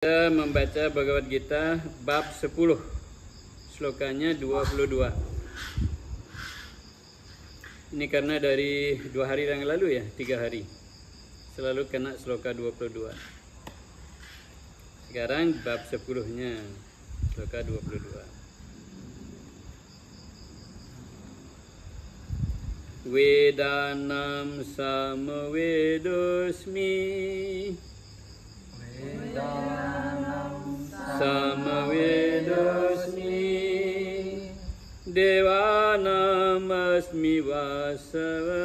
Kita membaca Bhagavad Gita bab 10, slokanya 22. Ini karena dari 2 hari yang lalu ya, 3 hari selalu kena sloka 22. Sekarang bab 10-nya, sloka 22. Vedanam samavedosmi Samavedosmi Devanam asmi vasava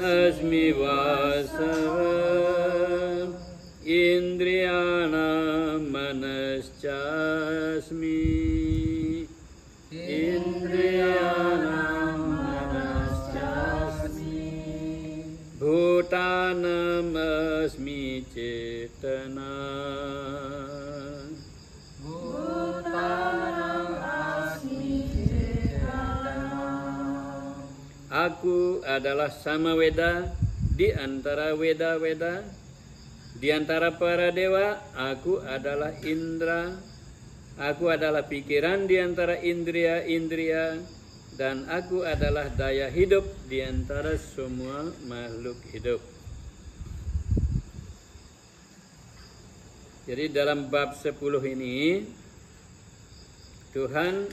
Asmi vasava Indriyanam manaschasmi Indriyanam manaschasmi Bhutanam asmi cetana Bhutanam asmi cetana Aku adalah samaweda di antara weda-weda, di antara para dewa. Aku adalah indra, aku adalah pikiran di antara indria-indria, dan aku adalah daya hidup di antara semua makhluk hidup. Jadi dalam bab 10 ini Tuhan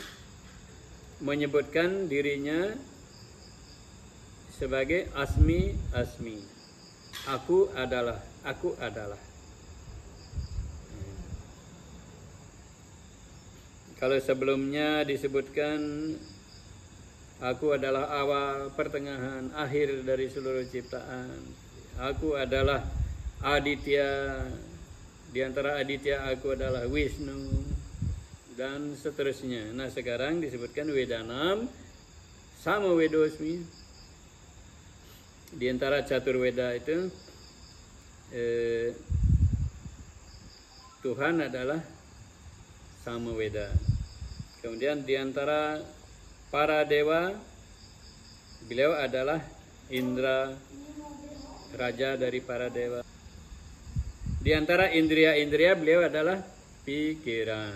menyebutkan dirinya sebagai asmi asmi. Aku adalah, aku adalah. Kalau sebelumnya disebutkan aku adalah awal, pertengahan, akhir dari seluruh ciptaan. Aku adalah Aditya, di antara Aditya aku adalah Wisnu, dan seterusnya. Nah sekarang disebutkan Vedanam Samavedosmi. Di antara Caturveda itu Tuhan adalah Samaveda. Kemudian di antara para dewa, beliau adalah Indra, raja dari para dewa. Di antara indria-indria, beliau adalah pikiran.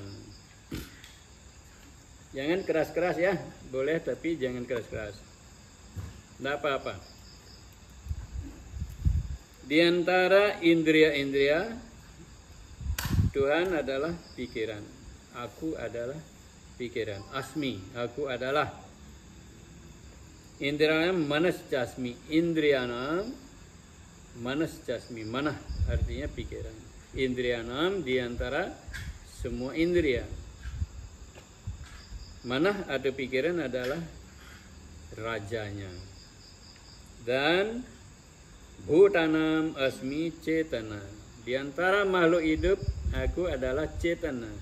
Jangan keras-keras ya, boleh tapi jangan keras-keras. Tidak apa-apa. Di antara indria-indria, Tuhan adalah pikiran. Aku adalah pikiran. Asmi, aku adalah. Indriyanam manaschasmi. Indriyanam manaschasmi. Manah artinya pikiran. Indriyanam di antara semua indria. Manah atau pikiran adalah rajanya. Dan Bhutanam asmi cetana. Di antara makhluk hidup, aku adalah cetana,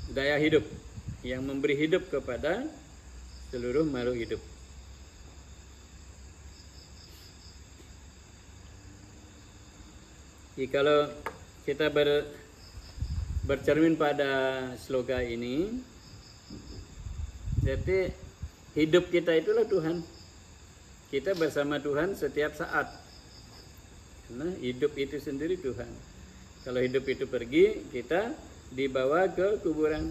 daya hidup yang memberi hidup kepada seluruh makhluk hidup. Jadi kalau kita bercermin pada sloka ini, jadi hidup kita itulah Tuhan. Kita bersama Tuhan setiap saat. Karena hidup itu sendiri Tuhan. Kalau hidup itu pergi, kita dibawa ke kuburan.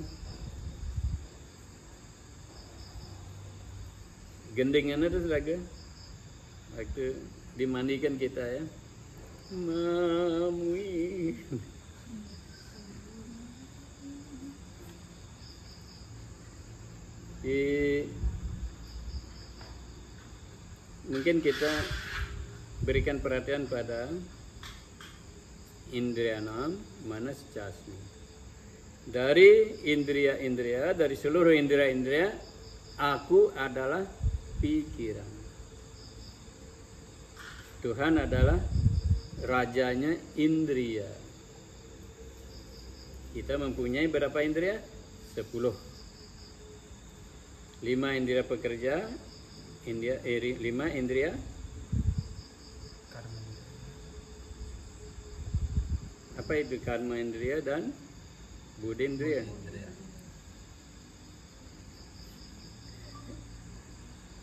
Gendingan itu saja. Waktu dimandikan kita ya. Mamui. Mungkin kita berikan perhatian pada Indriyanam manaschasmi. Dari indria-indria, dari seluruh indria-indria, aku adalah pikiran. Tuhan adalah rajanya indria. Kita mempunyai berapa indria? 10. 5 indria pekerja, 5 indria apa itu? Karma indria dan Buddhendriya.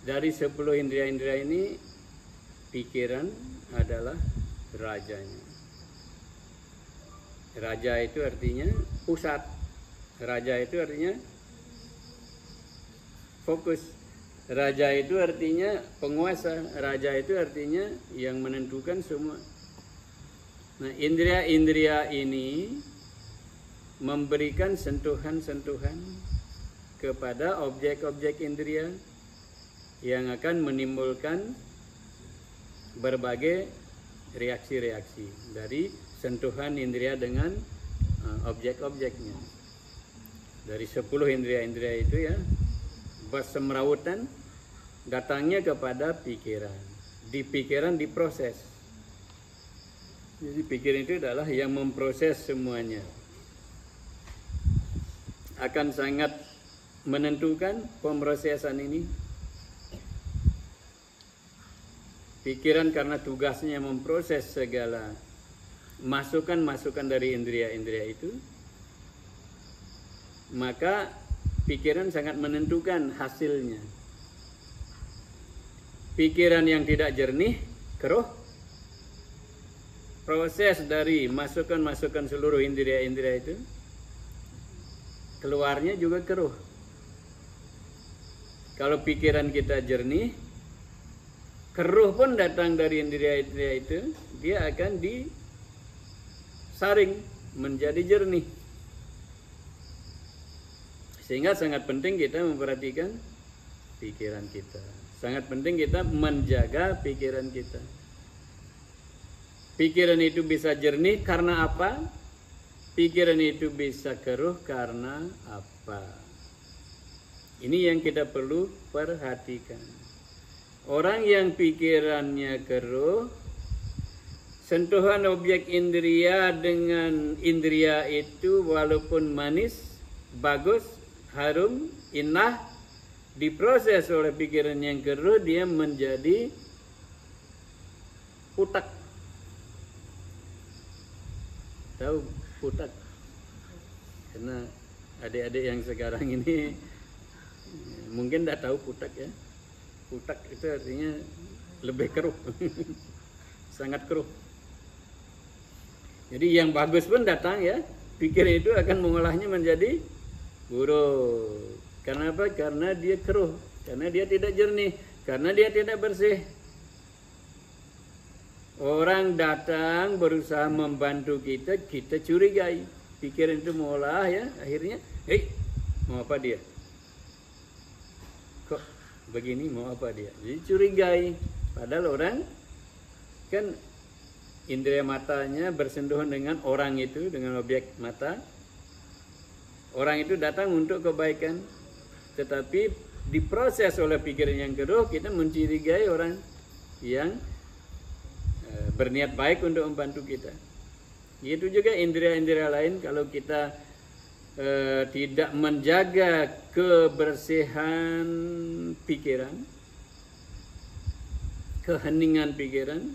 Dari 10 indria-indria ini pikiran adalah rajanya. Raja itu artinya pusat. Raja itu artinya fokus. Raja itu artinya penguasa. Raja itu artinya yang menentukan semua. Nah, indria-indria ini memberikan sentuhan-sentuhan kepada objek-objek indria yang akan menimbulkan berbagai reaksi-reaksi dari sentuhan indria dengan objek-objeknya. Dari 10 indria-indria itu ya, bersemrawutan datangnya kepada pikiran. Di pikiran diproses. Jadi pikiran itu adalah yang memproses semuanya. Akan sangat menentukan pemrosesan ini. Pikiran karena tugasnya memproses segala masukan-masukan dari indria-indria itu, maka pikiran sangat menentukan hasilnya. Pikiran yang tidak jernih, keruh, proses dari masukan-masukan seluruh indria-indria itu, keluarnya juga keruh. Kalau pikiran kita jernih, keruh pun datang dari indria-indria itu, dia akan disaring menjadi jernih. Sehingga sangat penting kita memperhatikan pikiran kita. Sangat penting kita menjaga pikiran kita. Pikiran itu bisa jernih karena apa? Pikiran itu bisa keruh karena apa? Ini yang kita perlu perhatikan. Orang yang pikirannya keruh, sentuhan objek indria dengan indria itu walaupun manis, bagus, harum, indah, diproses oleh pikiran yang keruh, dia menjadi putak. Tahu putak? Karena adik-adik yang sekarang ini mungkin tidak tahu putak ya. Putak itu artinya lebih keruh. Sangat keruh. Jadi yang bagus pun datang ya, pikiran itu akan mengolahnya menjadi buruk. Karena apa? Karena dia keruh, karena dia tidak jernih, karena dia tidak bersih. Orang datang berusaha membantu kita, kita curigai. Pikiran itu mengolah ya, akhirnya, mau apa dia? Kok begini, mau apa dia? Jadi curigai. Padahal orang kan indera matanya bersentuhan dengan orang itu, dengan objek mata. Orang itu datang untuk kebaikan, tetapi diproses oleh pikiran yang keruh, kita mencurigai orang yang berniat baik untuk membantu kita. Itu juga indera-indera lain, kalau kita tidak menjaga kebersihan pikiran, keheningan pikiran,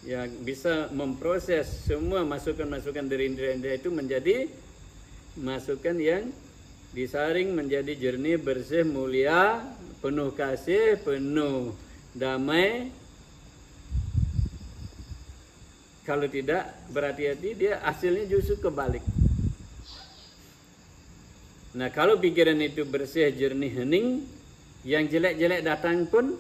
yang bisa memproses semua masukan-masukan dari indera-indera itu menjadi masukan yang disaring menjadi jernih, bersih, mulia, penuh kasih, penuh damai. Kalau tidak berhati-hati, dia hasilnya justru kebalik. Nah, kalau pikiran itu bersih, jernih, hening, yang jelek-jelek datang pun,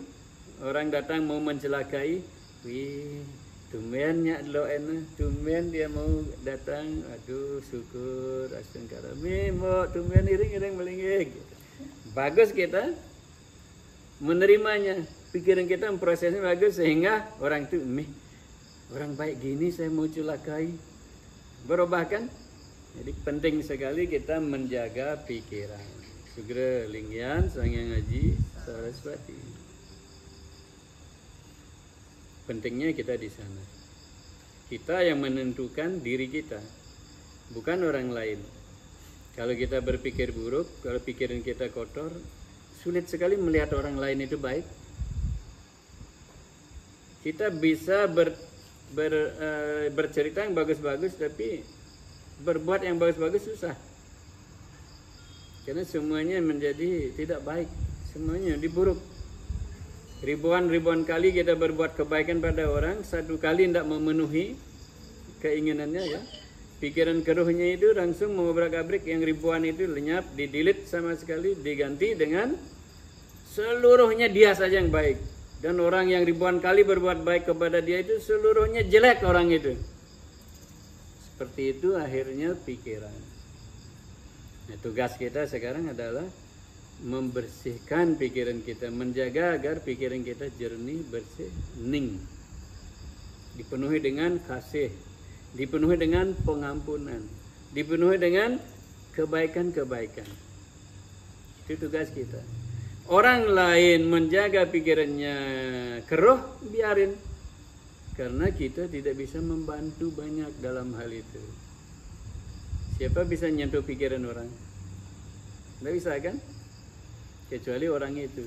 orang datang mau mencelakai, wih, tumbennya lo enak, tumben dia mau datang, aduh syukur, astagfirullah, mau tumben iring-iring melingkik. Bagus kita menerimanya, pikiran kita memprosesnya bagus sehingga orang itu, orang baik gini saya mau celakai, berubah kan? Jadi penting sekali kita menjaga pikiran. Segera Lingyan Sang Hyang Haji Saraswati. Pentingnya kita di sana. Kita yang menentukan diri kita, bukan orang lain. Kalau kita berpikir buruk, kalau pikiran kita kotor, sulit sekali melihat orang lain itu baik. Kita bisa bercerita yang bagus-bagus, tapi berbuat yang bagus-bagus susah. Karena semuanya menjadi tidak baik, semuanya diburuk. Ribuan-ribuan kali kita berbuat kebaikan pada orang, satu kali tidak memenuhi keinginannya ya. Pikiran keruhnya itu langsung mengobrak-abrik, yang ribuan itu lenyap, didelete sama sekali, diganti dengan seluruhnya dia saja yang baik. Dan orang yang ribuan kali berbuat baik kepada dia itu seluruhnya jelek orang itu. Seperti itu akhirnya pikiran. Nah, tugas kita sekarang adalah membersihkan pikiran kita, menjaga agar pikiran kita jernih, bersih, ning, dipenuhi dengan kasih, dipenuhi dengan pengampunan, dipenuhi dengan kebaikan-kebaikan. Itu tugas kita. Orang lain menjaga pikirannya keruh, biarin. Karena kita tidak bisa membantu banyak dalam hal itu. Siapa bisa nyentuh pikiran orang? Tidak bisa kan? Kecuali orang itu.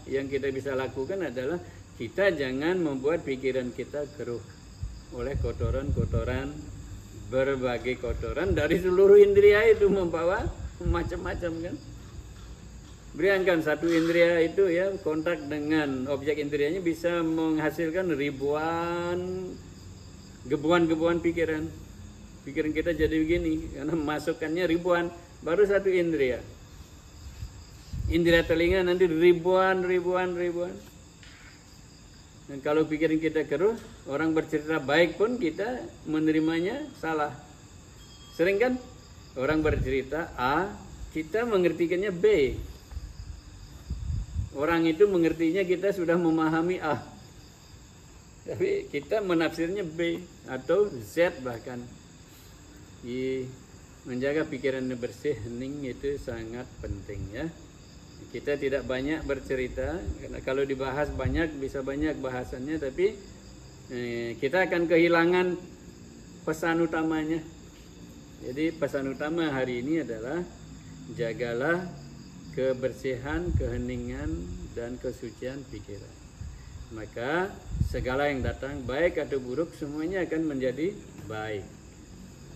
Yang kita bisa lakukan adalah kita jangan membuat pikiran kita keruh oleh kotoran-kotoran, berbagai kotoran dari seluruh indria itu membawa macam-macam kan. Bayangkan satu indria itu ya, kontak dengan objek indrianya bisa menghasilkan ribuan, gebuan-gebuan pikiran. Pikiran kita jadi begini karena masukannya ribuan, baru satu indria. Indera telinga nanti ribuan. Dan kalau pikiran kita keruh, orang bercerita baik pun kita menerimanya salah. Sering kan orang bercerita A, kita mengertikannya B. Orang itu mengertinya kita sudah memahami A, tapi kita menafsirnya B atau Z bahkan. Menjaga pikiran bersih, hening itu sangat penting ya. Kita tidak banyak bercerita, karena kalau dibahas banyak bisa banyak bahasannya, tapi kita akan kehilangan pesan utamanya. Jadi pesan utama hari ini adalah jagalah kebersihan, keheningan, dan kesucian pikiran. Maka segala yang datang, baik atau buruk, semuanya akan menjadi baik.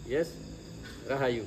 Yes, Rahayu.